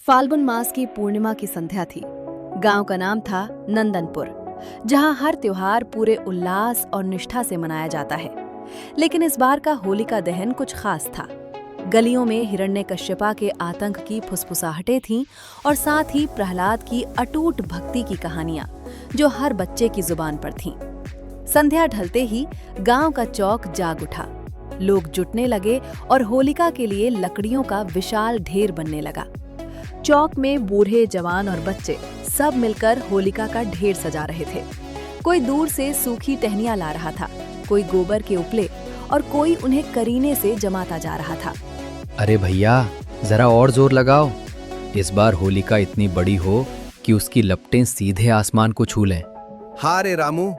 फाल्गुन मास की पूर्णिमा की संध्या थी। गांव का नाम था नंदनपुर, जहां हर त्योहार पूरे उल्लास और निष्ठा से मनाया जाता है। लेकिन इस बार का होलिका दहन कुछ खास था। गलियों में हिरण्यकश्यपा के आतंक की फुसफुसाहटें थीं और साथ ही प्रहलाद की अटूट भक्ति की कहानियां, जो हर बच्चे की जुबान पर थीं। संध्या ढलते ही गांव का चौक जाग उठा। लोग जुटने लगे और होलिका के लिए लकड़ियों का विशाल ढेर बनने लगा। चौक में बूढ़े, जवान और बच्चे सब मिलकर होलिका का ढेर सजा रहे थे। कोई दूर से सूखी टहनियां ला रहा था, कोई गोबर के उपले और कोई उन्हें करीने से जमाता जा रहा था। अरे भैया, जरा और जोर लगाओ। इस बार होलिका इतनी बड़ी हो कि उसकी लपटें सीधे आसमान को छू लें। हाँ रे रामू,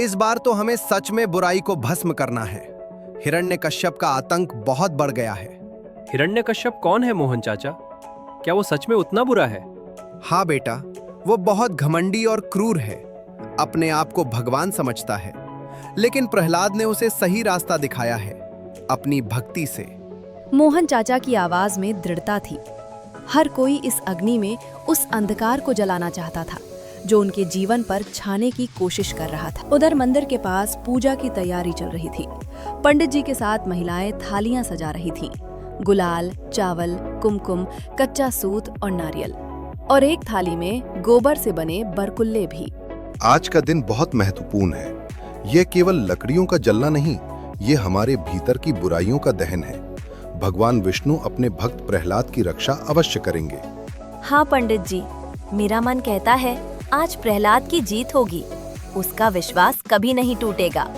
इस बार तो हमें सच में बुराई को भस्म करना है। हिरण्यकश्यप का आतंक बहुत बढ़ गया है। हिरण्यकश्यप कौन है मोहन चाचा? क्या वो सच में उतना बुरा है? हाँ बेटा, वो बहुत घमंडी और क्रूर है। अपने आप को भगवान समझता है, लेकिन प्रहलाद ने उसे सही रास्ता दिखाया है, अपनी भक्ति से। मोहन चाचा की आवाज में दृढ़ता थी। हर कोई इस अग्नि में उस अंधकार को जलाना चाहता था जो उनके जीवन पर छाने की कोशिश कर रहा था। उधर मंदिर के पास पूजा की तैयारी चल रही थी। पंडित जी के साथ महिलाएं थालियां सजा रही थीं। गुलाल, चावल, कुमकुम, कच्चा सूत और नारियल, और एक थाली में गोबर से बने बरकुल्ले भी। आज का दिन बहुत महत्वपूर्ण है। यह केवल लकड़ियों का जलना नहीं, ये हमारे भीतर की बुराइयों का दहन है। भगवान विष्णु अपने भक्त प्रहलाद की रक्षा अवश्य करेंगे। हाँ पंडित जी, मेरा मन कहता है आज प्रहलाद की जीत होगी। उसका विश्वास कभी नहीं टूटेगा।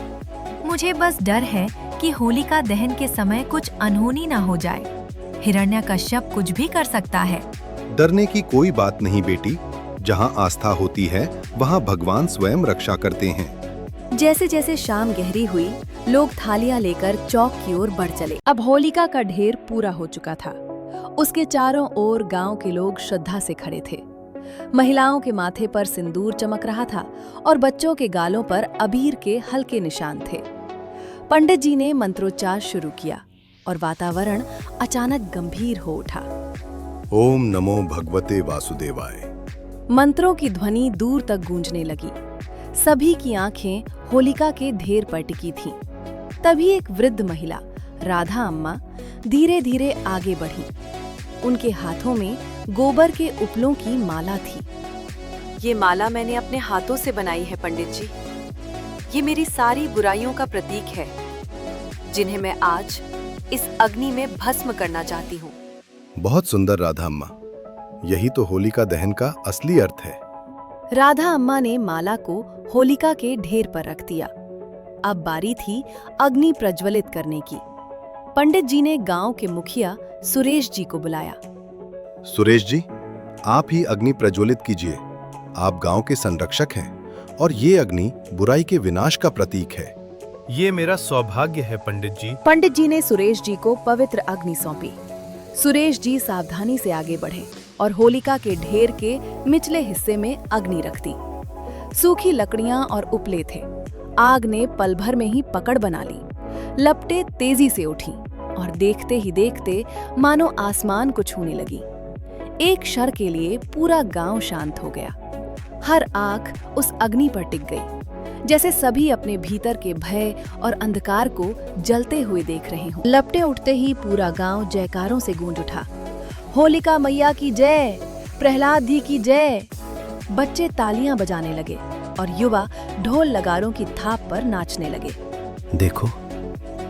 मुझे बस डर है कि होलिका दहन के समय कुछ अनहोनी ना हो जाए। हिरण्यकश्यप कुछ भी कर सकता है। डरने की कोई बात नहीं बेटी, जहां आस्था होती है वहां भगवान स्वयं रक्षा करते हैं। जैसे जैसे शाम गहरी हुई, लोग थालियां लेकर चौक की ओर बढ़ चले। अब होलिका का ढेर पूरा हो चुका था। उसके चारों ओर गांव के लोग श्रद्धा से खड़े थे। महिलाओं के माथे पर सिंदूर चमक रहा था और बच्चों के गालों पर अबीर के हल्के निशान थे। पंडित जी ने मंत्रोच्चार शुरू किया और वातावरण अचानक गंभीर हो उठा। ओम नमो भगवते वासुदेवाय। मंत्रों की ध्वनि दूर तक गूंजने लगी। सभी की आंखें होलिका के ढेर पर टिकी थीं। तभी एक वृद्ध महिला, राधा अम्मा, धीरे धीरे आगे बढ़ी। उनके हाथों में गोबर के उपलों की माला थी। ये माला मैंने अपने हाथों से बनाई है पंडित जी। ये मेरी सारी बुराइयों का प्रतीक है, जिन्हें मैं आज इस अग्नि में भस्म करना चाहती हूँ। बहुत सुंदर राधा अम्मा, यही तो होलिका दहन का असली अर्थ है। राधा अम्मा ने माला को होलिका के ढेर पर रख दिया। अब बारी थी अग्नि प्रज्वलित करने की। पंडित जी ने गांव के मुखिया सुरेश जी को बुलाया। सुरेश जी, आप ही अग्नि प्रज्वलित कीजिए। आप गांव के संरक्षक हैं और ये अग्नि बुराई के विनाश का प्रतीक है। ये मेरा सौभाग्य है पंडित जी। पंडित जी ने सुरेश जी को पवित्र अग्नि सौंपी। सुरेश जी सावधानी से आगे बढ़े और होलिका के ढेर के निचले हिस्से में अग्नि रख दी। सूखी लकड़ियां और उपले थे। आग ने पल भर में ही पकड़ बना ली। लपटें तेजी से उठी और देखते ही देखते मानो आसमान को छूने लगी। एक क्षण के लिए पूरा गांव शांत हो गया। हर आंख उस अग्नि पर टिक गई, जैसे सभी अपने भीतर के भय और अंधकार को जलते हुए देख रहे हों। लपटें उठते ही पूरा गांव जयकारों से गूंज उठा। होलिका मैया की जय, प्रहलाद जी की जय। बच्चे तालियां बजाने लगे और युवा ढोल नगाड़ों की थाप पर नाचने लगे। देखो,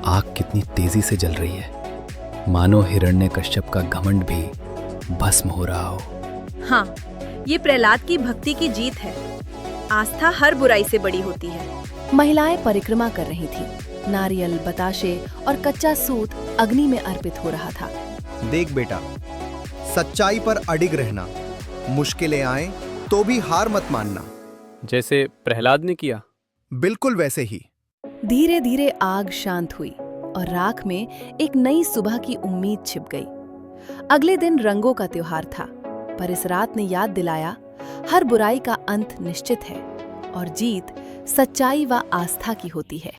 आग कितनी तेजी से जल रही है, मानो हिरण्यकश्यप का घमंड भी भस्म हो रहा हो। हाँ, ये प्रहलाद की भक्ति की जीत है। आस्था हर बुराई से बड़ी होती है। महिलाएं परिक्रमा कर रही थीं। नारियल, बताशे और कच्चा सूत अग्नि में अर्पित हो रहा था। देख बेटा, सच्चाई पर अडिग रहना। मुश्किलें आए तो भी हार मत मानना। जैसे प्रहलाद ने किया। बिल्कुल वैसे ही। धीरे धीरे आग शांत हुई और राख में एक नई सुबह की उम्मीद छिप गई। अगले दिन रंगों का त्योहार था, पर इस रात ने याद दिलाया, हर बुराई का अंत निश्चित है और जीत सच्चाई व आस्था की होती है।